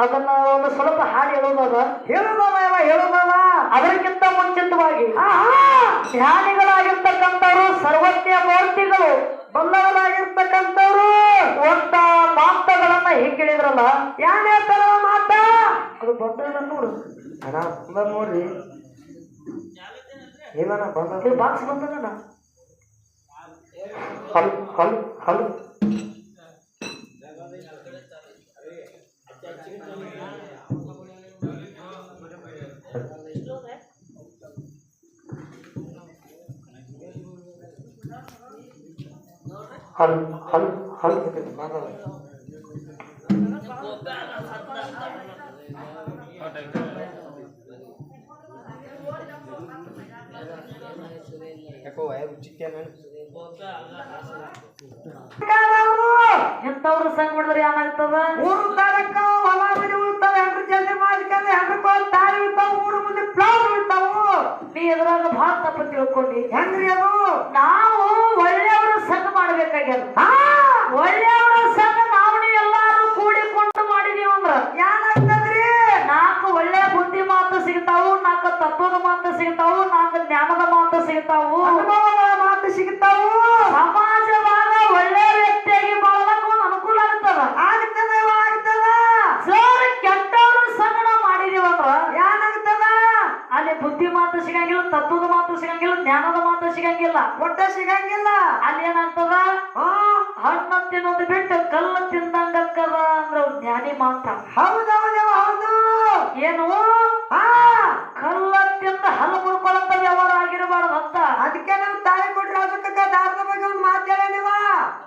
ಅದನ್ನ ಒಂದು ಸ್ವಲ್ಪ ಹಾಡು ಹೇಳೋದಲ್ಲ ಅದಕ್ಕಿಂತ ಮುಂಚಿತವಾಗಿ ಜ್ಞಾನಿಗಳಾಗಿರ್ತಕ್ಕಂಥವ್ರು ಸರ್ವಜ್ಞ ಮೂರ್ತಿಗಳು ಬಲ್ಲವರಾಗಿರ್ತಕ್ಕಂಥವ್ರು ಒಂದ ಮಾತುಗಳನ್ನ ಹೇಳಿದ್ರಲ್ಲ ಯಾನ್ ಹೇಳ್ತಾರ ಮಾತ ಅದು ಬಂದ ನೋಡು ನೋಡ್ರಿ ಏನನ ಬಂದ ಬಾಕ್ಸ್ ಬಂದನ ಹಲ್ ಹಲ್ ಹಲ್ हल हल हल ಎಂತವ್ರು ಸಂಘ ಮಾಡಿದ್ರೆ ಏನಾಗ್ತದ ಊರು ತರಕ ಹೊಲ ಮನೆ ಉಳ್ತಾವ ಹೆಂಡ್ರು ಜಲ್ದಿ ಮಾಡ್ಕೊಂಡು ಹೆಂಡ್ರು ತಾಳಿ ಇರ್ತಾವ ಊರು ಮುಂದೆ ಪ್ಲಾವ್ ಇರ್ತಾವು ನೀ ಎದುರಾಗ ಭಾಳ ತಪ್ಪ ತಿಳ್ಕೊಂಡಿ ಹೆಂಗ್ರಿ ಅದು ನಾವು ಒಳ್ಳೆ ಒಟ್ಟ ಸಿಗಂಗಿಲ್ಲ. ಅಲ್ಲಿ ಏನಾಗ್ತದ ಹಣ್ಣು ತಿನ್ನೋದು ಬಿಟ್ಟು ಕಲ್ಲು ತಿಂದಂಗಕ್ಕದ ಅಂದ್ರ ಜ್ಞಾನಿ ಮಾತ್ರ. ಹೌದೌದೇವ ಹೌದು. ಏನು ಕಲ್ಲ ತಿಂದ ಹಲ್ಲು ಮುರ್ಕೊಳ್ಳಂತ ವ್ಯವಹಾರ ಆಗಿರಬಾರ್ದು ಅಂತ. ಅದಕ್ಕೆ ನಮ್ ತಾಯಿ ಕೊಟ್ರಿ ಅದಕ್ಕ ದಾರದ ಬಗ್ಗೆ ಒಂದು ಮಾತು ನೀವ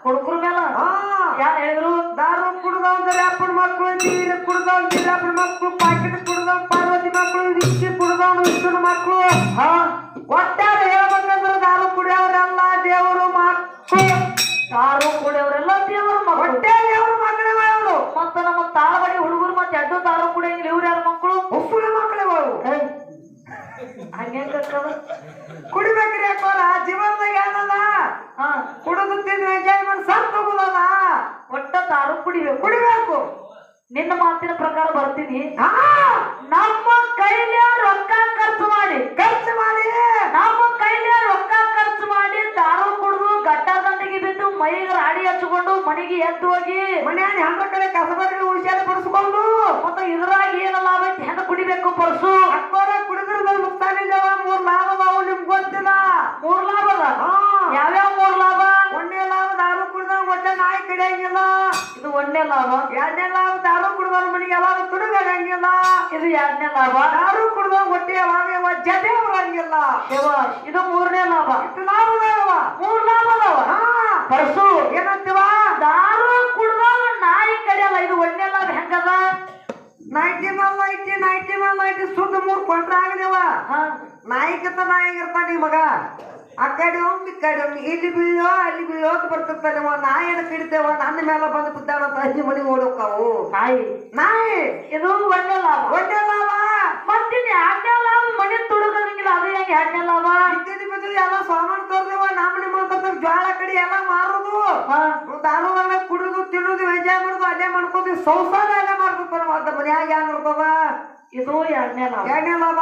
ಹುಡುಗರ ಮೇಲೆ ಯಾರು ಹೇಳಿದ್ರು? ದಾರು ಕುಡ್ದವಂದ್ರೆ ಅಪ್ಪನ ಮಕ್ಕಳು, ನೀರು ಕುಡ್ದವ್ ಅಪ್ಪನ ಮಕ್ಕಳು, ಪಾಕೆಟ್ ಕುಡ್ದವ್ ಪಾರ್ವತಿ ಮಕ್ಕಳು, ವಿಸ್ಕಿ ಕುಡ್ದವ್ ವಿಷ್ಣುನ ಮಕ್ಕಳು. ಒಟ್ಟಾರೆ ಹೇಳ್ಬೇಕಂದ್ರೆ ದಾರು ಕುಡಿಯೋರೆಲ್ಲ ದೇವರು ಮಕ್ಕಳು. ದಾರು ಕುಡಿಯೋರೆಲ್ಲ ದೇವರು ಮಕ್ಕಳು. ಒಟ್ಟೆ ದೇವರು ಮಕ್ಕಳೇ ಅವರು. ಮತ್ತ ನಮ್ಮ ತಾಳವಾಡಿ ಹುಡುಗರು ಮತ್ತೆ ಎಡ್ಡು ದಾರು ಕುಡಿಯಂಗಿಲ್ಲ. ಇವ್ರು ಯಾರ ಮಕ್ಕಳು? ಹುಸುಳ ಮಕ್ಕಳೇ ಅವರು. ಹಂಗೆ ಕುಡಿಬೇಕ್ರಿ ಅಕ್ಕೋರ. ಜೀವನದಾಗ ಏನದ ಕುಡಿದು ತಿಂದು ಎಂಜಾಯ್ ಮಾಡಿ ಸರ್ ತಗೋದಲ್ಲ. ಒಟ್ಟ ದಾರು ಕುಡಿಬೇಕು. ನಿನ್ನ ಮಾತಿನ ಪ್ರಕಾರ ಬರ್ತೀನಿ. ನಮ್ಮ ಕೈಲಿ ರೊಕ್ಕ ಖರ್ಚು ಮಾಡಿ ನಮ್ಮ ಕೈಲಿ ರೊಕ್ಕ ಖರ್ಚು ಮಾಡಿ ದಾರು ಕುಡಿದು ಗಟ್ಟ ದಂಡಿಗೆ ಬಿದ್ದು ಮೈಗೆ ರಾಡಿ ಹಚ್ಚಿಕೊಂಡು ಮನೆಗೆ ಎದ್ದು ಹೋಗಿ ಮನೆಯಲ್ಲಿ ಹೆಂಡ್ರ ಕಡೆ ಕಸಬರಿಗೆ ಉಳಿಸ್ಯಾರ ಪಡಿಸ್ಕೊಂಡು ಮತ್ತೆ ಇದ್ರಾಗ ಏನ ಲಾಭ ಐತಿ? ಹೆಂಗ ಕುಡಿಬೇಕು ಪರ್ಸು? ಅಕ್ಕೋರ ಕುಡಿದ್ರೆ ಮುಕ್ತಾನಿದ್ದಾವ. 3 ಲಾಭ ಅದಾವು. ನಿಮ್ಗೆ ಗೊತ್ತಿಲ್ಲ? 3 ಲಾಭ ಅದ. ಯಾವ್ಯಾವ 3 ಲಾಭ? ಒಂದೇ ಲಾಭ ದಾರು ಕುಡ್ದ ಒಟ್ಟೆ ನಾಯಿ ಕಡಿಯಂಗಿಲ್ಲ. ಇದು 1ನೇ ಲಾಭ. 2ನೇ ಲಾಭ ದಾರು ಕುಡ್ದವ್ರ ಮನೆಗೆ ಯಾವಾಗ ತುಡುಗಂಗಿಲ್ಲ. ಇದು 2ನೇ ಲಾಭ. ದಾರು ಕುಡ್ದ ಹೊಟ್ಟೆ ಯಾವಾಗ ಜತೆ ಬರಂಗಿಲ್ಲ. ಇದು 3ನೇ ಲಾಭ. ಇಷ್ಟು ಲಾಭ ಅದಾವ. 3 ಲಾಭ ಅದಾವ. ಪರ್ಸು ಏನಂತೀವ? ದಾರು ಕುಡ್ದಾಗ ನಾಯಿ ಕಡಿಯಲ್ಲ. ಇದು 1ನೇ ಲಾಭ. ಹೆಂಗದ? 90 ಮೇಲೆ 90 ಸುದ್ದ 3 ಕೊಂಡ್ರ ಆಗದೇವ. ನಾಯಿಕತ್ತ ನಾಯಿಗಿರ್ತಾನ ಈ ಮಗ. ಆ ಕಡೆ ಒಮ್ಮೆ ಈ ಕಡೆ ಒಮ್ಮೆ ಇಲ್ಲಿ ಬೀಳೋ ಅಲ್ಲಿ ಬೀಳೋ ಅಂತ ಬರ್ತಿರ್ತಾನೆ. ನಾಯಿನ ಕಡಿತೇವ ನನ್ನ ಮೇಲೆ ಬಂದು ಬಿದ್ದಾಡಂತ ಅಜ್ಜಿ ಮನೆಗೆ ಓಡೋಕಾವು. ನಾಯಿ ಇದು 1ನೇ ಲಾಭ. 1ನೇ ಲಾಭ. ಮತ್ತಿನ್ 2ನೇ ಲಾಭ ಮನೆ ತುಡುಗಂಗಿಲ್ಲ. ಅದು ಹೆಂಗೆ 2ನೇ ಲಾಭ? ಇದ್ದಿದ್ದು ಬಿದ್ದಿದ್ದು ಎಲ್ಲ ಸಾಮಾನು ತೋರ್ದೇವ. ನಮ್ಮ ನಿಮ್ಮ ಜ್ವಾಳ ಕಡಿ ಎಲ್ಲ ಮಾರೋದು, ದಾರುವನ್ನ ಕುಡಿದು ತಿನ್ನೋದು ಎಂಜಾಯ್ ಮಾಡೋದು ಅಲ್ಲೇ ಮಾಡ್ಕೋದು ಸಂಸಾರ ಎಲ್ಲ ಮಾಡ್ಕೊತಾರ. ಮತ್ತ ಮನ್ಯಾಗ ಏನ್ ಇರ್ತದ? ಇದು 2ನೇ ಲಾಭ. 2ನೇ ಲಾಭ.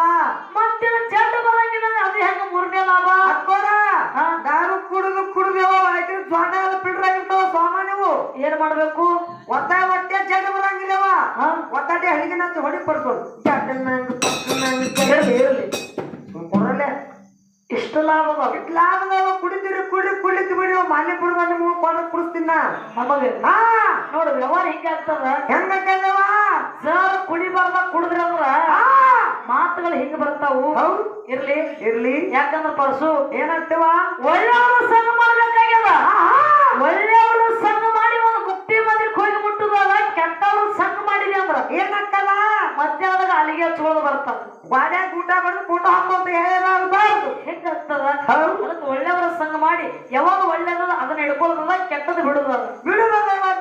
ಮತ್ತಿನ ಚೆಂಡು ಬರಂಗಿಲ್ಲ. ಅದು ಹೆಂಗ 3ನೇ ಲಾಭ? ಅಕ್ಕೋರ ದಾರು ಕುಡಿದೇವ ಆಯ್ತು. ಜ್ವಾಡ ಎಲ್ಲ ಪಿಡ್ರ ಇರ್ತಾವ ಸಾಮಾನ್ಯವು. ಏನ್ ಮಾಡ್ಬೇಕು? ಒತ್ತಾಯ ಹೊಟ್ಟೆ ಜಡ್ ಬರಂಗಿಲ್ಲವ. ಒತ್ತಾಟೆ ಹಳಿಗಿನ ಹೊಡಿ ಪಡ್ಕೊಂಡು ಇರ್ಲಿ ಕೊಡಲೆ. ಇಷ್ಟು ಲಾಭ ಇಷ್ಟು ಲಾಭದವ. ಕುಡಿದಿರಿ ಕುಡ್ಲಿಕ್ಕೆ ಬಿಡಿ. ಮಾನ್ಯ ಬಿಡುವ ನಿಮ್ಗೆ ಕೊಂಡ ಕುಡಿಸ್ತೀನ ನಮಗೆ. ನೋಡು ವ್ಯವಹಾರ ಹಿಂಗ ಆಗ್ತದ. ಹೆಂಗವ ಸರ್ ಕುಡಿಬಾರ್ದ ಕುಡಿದ್ರಂದ್ರ ಮಾತುಗಳು ಹಿಂಗ ಬರ್ತಾವು. ಇರ್ಲಿ ಇರ್ಲಿ. ಯಾಕಂದ್ರ ಪರ್ಸು ಏನಂತೀವ? ಒಳ್ಳೆಯವರು ಸಂಘ ಮಾಡ್ಬೇಕಾಗ್ಯದ. ಒಳ್ಳೆಯವರು ಸಂಘ ಮಾಡಿ ಒಂದು ಮುಕ್ತಿ ಮಂದಿರಕ್ಕೆ ಹೋಗಿ ಮುಟ್ಟುದಲ್ಲ. ಕೆಟ್ಟವರು ಸಂಘ ಮಾಡಿದ್ವಿ ಅಂದ್ರ ಏನಾಗ್ತದ? ಮಧ್ಯಾಹ್ನದಾಗ ಅಲ್ಲಿಗೆ ಹಚ್ಕೊಳ್ಳೋದು ಬರ್ತದ. ಬಾಡ್ಯಾಗ ಊಟ ಬರೋದು ಫೋಟೋ ಹಾಕೋತ ಹೇಳಬಾರ್ದು. ಹೆಂಗಾಗ್ತದ? ಅದಕ್ಕೆ ಒಳ್ಳೆಯವರ ಸಂಘ ಮಾಡಿ ಯಾವಾಗ ಒಳ್ಳೇದದ ಅದನ್ನ ಹಿಡ್ಕೊಳ್ಳೋದದ, ಕೆಟ್ಟದ್ದು ಬಿಡುದದ.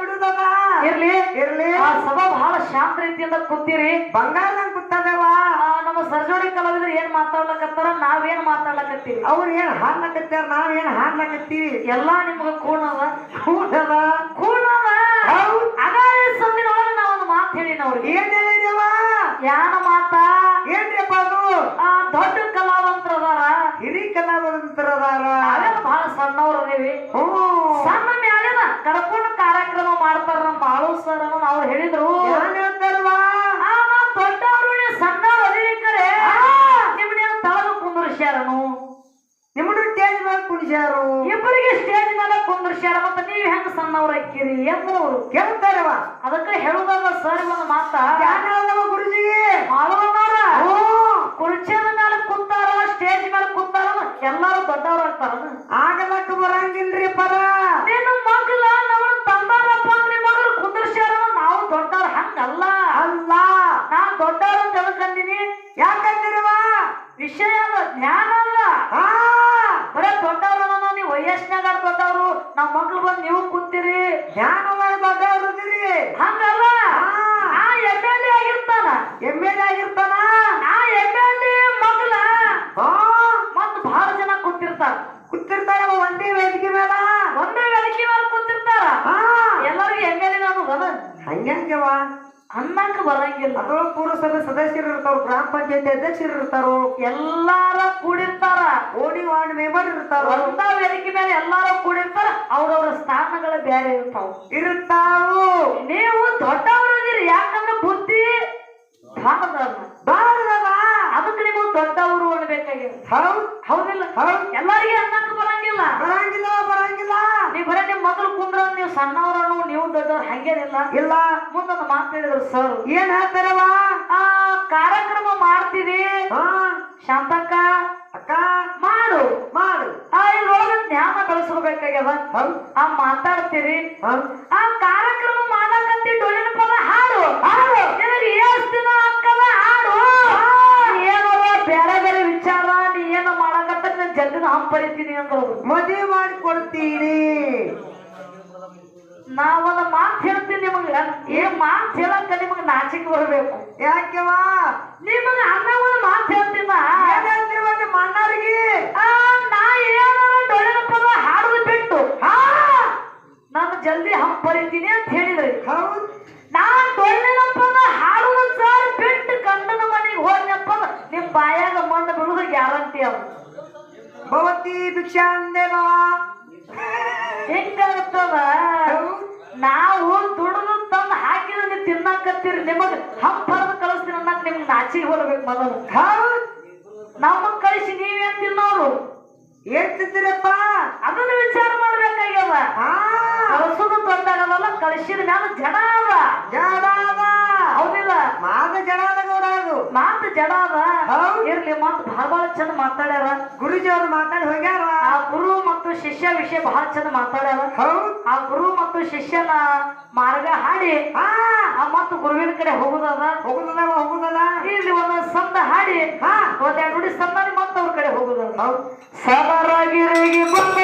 ಬಿಡುದದ. ಇರ್ಲಿ ಇರ್ಲಿ. ಆ ಸಭಾ ಬಹಳ ಶಾಂತ ರೀತಿಯಿಂದ ಕೂತೀರಿ. ಬಂಗಾರದಂಗ್ ಕೂತದೇವ. ನಮ್ಮ ಸರ್ಜೋಡಿ ಕಲಾವಿದ್ರು ಏನ್ ಮಾತಾಡ್ಲಕತ್ತಾರ, ನಾವೇನ್ ಮಾತಾಡ್ಲಕತ್ತೀವಿ. ಅವ್ರು ಏನ್ ಹಾಡ್ಲಕತ್ತಾರ, ನಾವೇನ್ ಹಾಡ್ಲಕತ್ತೀವಿ. ಎಲ್ಲಾ ನಿಮ್ಗ ಕೂಣದ ಕೂಡದ ಕೂಣದ. ಅಗಾಯ ಸಂದಿನೊಳಗೆ ನಾವೊಂದು ಮಾತು ಹೇಳಿನ ಅವ್ರಿಗೆ. ಏನ್ ಹೇಳಿದವ? ಯಾನ ಮಾತ? ಏನ್ರಿಪ್ಪ ಅದು? ದೊಡ್ಡ ಕಲಾವಂತರ ಅದಾರ, ಹಿರಿ ಕಲಾವಂತರ ಅದಾರ. ನಾವೆಲ್ಲ ಬಹಳ ಸಣ್ಣವ್ರು ಅದೇವಿ. ಸಣ್ಣ ಮ್ಯಾಲಿನ ಕರ್ಕೊಂಡು ಕಾರ್ಯಕ್ರಮ ಮಾಡ್ತಾರ ನಮ್ಮ ಬಾಳು ಸರ್ ಅನ್ನೋ ಅವ್ರು ಹೇಳಿದ್ರು. ಏನ್ ಹೇಳ್ತಾರವಾ? ದೊಡ್ಡವ್ರು ಸಣ್ಣವ್ರು ಅದೇಕರೆ ನಿಮ್ಮನ್ನೇನು ತಳಗ ಕುಂದರ್ಸ್ಯಾರನು, ನಿಮ್ಮನ್ನು ಸ್ಟೇಜ್ ಮೇಲೆ ಕುಣಿಸ್ಯಾರು. ಇಬ್ಬರಿಗೆ ಸ್ಟೇಜ್ ಮೇಲೆ ಕುಂದರ್ಸ್ಯಾರ. ಮತ್ತೆ ನೀವ್ ಹೆಂಗ ಸಣ್ಣವ್ರು ಹಾಕಿರಿ ಎಂಬುವರು ಕೇಳ್ತಾರವ. ಅದಕ್ಕೆ ಹೇಳುದಾಗ ಸರ್ ಒಂದು ಮಾತ ಗುರುಜಿಗೆ ಮಾಳವಣ್ಣವ್ರ ಕುರ್ಚಿಯ ಮೇಲೆ ಕುಂತಾರ, ಸ್ಟೇಜ್ ಮೇಲೆ ಕುಂತಾರ, ಎಲ್ಲಾರು ದೊಡ್ಡವ್ರು ಆಗ್ತಾರ. ಆಗಲಕ್ಕ ಬರಂಗಿಲ್ರಿ ಪರ. ನಿನ್ನ ಮಗ್ಲ ನಮ್ಮ ತಂದಾರಪ್ಪ ನಿಮ್ಮ ಮಗಳು ಕುಂದರ್ಸ್ಯಾರ, ನಾವು ದೊಡ್ಡವ್ರ ಹಂಗಲ್ಲ. ಅಲ್ಲ, ನಾ ದೊಡ್ಡವ್ರು ಅಂತ ಹೇಳ್ಕಂದಿನಿ. ಯಾಕಂದಿರವ? ವಿಷಯ ಅಲ್ಲ, ಜ್ಞಾನ ಅಲ್ಲ. ಬರೇ ದೊಡ್ಡವ್ರ ನೀವು ವಯಸ್ಸಿನಾಗ ದೊಡ್ಡವ್ರು. ನಮ್ಮ ಮಕ್ಳು ಬಂದು ನೀವು ಕುಂತೀರಿ, ಜ್ಞಾನವಾಗಿ ದೊಡ್ಡವ್ರು ಹಂಗಲ್ಲ. ಆ MLA ಆಗಿರ್ತಾನ, MLA ಆಗಿರ್ತಾನ. ಆ MLA ಮಗ್ಲ ಮತ್ ಬಹಳ ಜನ ಕೂತಿರ್ತಾರ. ಒಂದೇ ವೇದಿಕೆ ಮೇಲೆ ಕೂತಿರ್ತಾರ. ಎಲ್ಲರಿಗೂ MLA ಅನ್ನೋದನ ಹಂಗ್ಯವ ಅನ್ನಕ್ ಬರಂಗಿಲ್ಲ. ಅಥವಾ ಪುರಸಭೆ ಸದಸ್ಯರು ಇರ್ತಾರ, ಗ್ರಾಮ ಪಂಚಾಯತಿ ಅಧ್ಯಕ್ಷರು ಇರ್ತಾರೋ, ಎಲ್ಲಾರ ಕೂಡಿರ್ತಾರ. ಓಡಿ ವಾರ್ಡ್ ಮೆಂಬರ್ ಇರ್ತಾರ. ಒಂದ ವೇದಿಕೆ ಮೇಲೆ ಎಲ್ಲಾರು ಕೂಡಿರ್ತಾರ. ಅವ್ರವ್ರ ಸ್ಥಾನಗಳು ಬೇರೆ ಇರ್ತಾವು. ನೀವು ದೊಡ್ಡವರು ಇದೀರಿ. ಯಾಕಂದ್ರೆ ಬುದ್ಧಿ ಬಾಳದಲ್ಲ. ಬಾಳದಲ್ಲ. ಅದಕ್ಕೆ ನಿಮಗೆ ದೊಡ್ಡವರು ಅನ್ಬೇಕಾಗ್ಯದ. ಹೌದ್ ಹೌದಿಲ್ಲ? ಹೌದ್ ಎಲ್ಲಾರಿಗೆ ಅನ್ನಕ್ಕೆ ಬರಂಗಿಲ್ಲ. ಬರಂಗಿಲ್ಲ ಬರಂಗಿಲ್ಲ. ನೀವ್ ಬರೀ ನಿಮ್ ಮೊದಲು ಕುಂದ್ರ ನೀವು ಸಣ್ಣವರನ್ನು ನೀವು ದೊಡ್ಡವ್ರು ಹಂಗೇನಿಲ್ಲ. ಇಲ್ಲ. ಮುಂದೊಂದು ಮಾತು ಹೇಳಿದ್ರು ಸರ್. ಏನ್ ಹೇಳ್ತಾರವ? ಕಾರ್ಯಕ್ರಮ ಮಾಡ್ತೀವಿ ಶಾಂತಕ್ಕ ಅಕ್ಕ ಮಾಡು ಮಾಡು. ಇದ್ರೊಳಗ ಜ್ಞಾನ ಬೆಳೆಸ್ಕೋಬೇಕಾಗ್ಯದ. ಮಾತಾಡ್ತೀರಿ ಆ ಕಾರ್ಯಕ್ರಮ ಮಾಡಕಂತಿ ಡೊಳ್ಳಿನ ಪದ ಹಾಡು ಹಾಡು ನಿನಗೆ ಎಷ್ಟು ದಿನ ಅಕ್ಕದ ಹಾಡು ಏನವ ಬೇರೆ ಬೇರೆ ವಿಚಾರ ನೀ ಏನು ಮಾಡಕತ್ತ ನಾನು ಜಲ್ದಿನ ಹಂಪರಿತೀನಿ ಅಂತ ಮದುವೆ ಮಾಡಿ ಕೊಡ್ತೀನಿ. ನಾವೊಂದು ಮಾತು ಹೇಳ್ತೀನಿ ನಿಮಗ. ಮಾತು ಹೇಳಕ್ಕ ನಿಮಗ ನಾಚಿಕೆ ಬರಬೇಕು. ಯಾಕೆವ? ನಿಮಗ ಅನ್ನ ಒಂದು ಮಾತು ಹೇಳ್ತೀನ ಮಣ್ಣರಿಗೆ ನಾ ಏನಾರ ಡೊಳ್ಳಿನ ಪದ ಹಾಡುದು ಬಿಟ್ಟು ನಾನು ಜಲ್ದಿ ಹಂಪರಿತೀನಿ ಅಂತ ಹೇಳಿದ್ರಿ. ಹೌದ್ ನಾ ಡೊಳ್ಳಿನ ಪದ ಹಾಡುದು ಸರ್ ಬಿಟ್ಟು ಗಂಡನ ಮನೆಗೆ ಹೋದ್ನಪ್ಪ ನಿಮ್ ಬಾಯಾಗ ಮಣ್ಣು ಬಿಡುದು ಗ್ಯಾರಂಟಿ ಅವ. ಭವತಿ ಭಿಕ್ಷಾ ಅಂದೇವ ಹೆಂಗಾಗತ್ತದ? ನಾವು ದುಡಿದು ತಂದು ಹಾಕಿದ್ರೆ ನೀವು ತಿನ್ನಕತ್ತೀರಿ. ನಿಮಗ್ ಹಂಪರದ ಕಳಿಸ್ತೀನಿ ಅನ್ನಕ್ ನಿಮ್ಗೆ ನಾಚಿಗೆ ಬರಬೇಕು ಮೊದಲು. ಹೌದ್ ನಮಗ್ ಕಳಿಸಿ ನೀವೇನ್ ತಿನ್ನೋರು ಏನ್ ತಿಂತೀರಪ್ಪ? ಅದನ್ನ ವಿಚಾರ ಮಾಡ್ಬೇಕಾಗ್ಯವ. ಕಳಿಸೋದು ದೊಡ್ಡಾಗಲ್ಲ, ಕಳಿಸಿದ ಮ್ಯಾಲ ಜಡ ಅದ. ಜಡ ಅದ. ಹೌದಿಲ್ಲ? ಮಾತ ಜಡ ಅದ ಗೌಡ. ಅದು ಮಾತು ಜಡ ಅದ. ಇರ್ಲಿ ಮಾತು ಬಹಳ ಚಂದ ಮಾತಾಡ್ಯಾರ. ಗುರುಜಿ ಅವ್ರು ಮಾತಾಡಿ ಹೋಗ್ಯಾರ. ಆ ಗುರು ಮತ್ತು ಶಿಷ್ಯ ವಿಷಯ ಬಹಳ ಚಂದ ಮಾತಾಡ್ಯಾರ. ಆ ಗುರು ಮತ್ತು ಶಿಷ್ಯನ ಮಾರ್ಗ ಹಾಡಿ ಮತ್ತು ಗುರುವಿನ ಕಡೆ ಹೋಗುದದ ಹೋಗುದಲ್ಲ. ಇಲ್ಲಿ ಒಂದ್ ಸಂದ ಹಾಡಿ ಒಂದೆರಡು ನುಡಿ ಸಂದ ಮತ್ತೆ ಅವ್ರ ಕಡೆ ಹೋಗುದದ. ಸದರಾಗಿರಿಗೆ ಬಂದ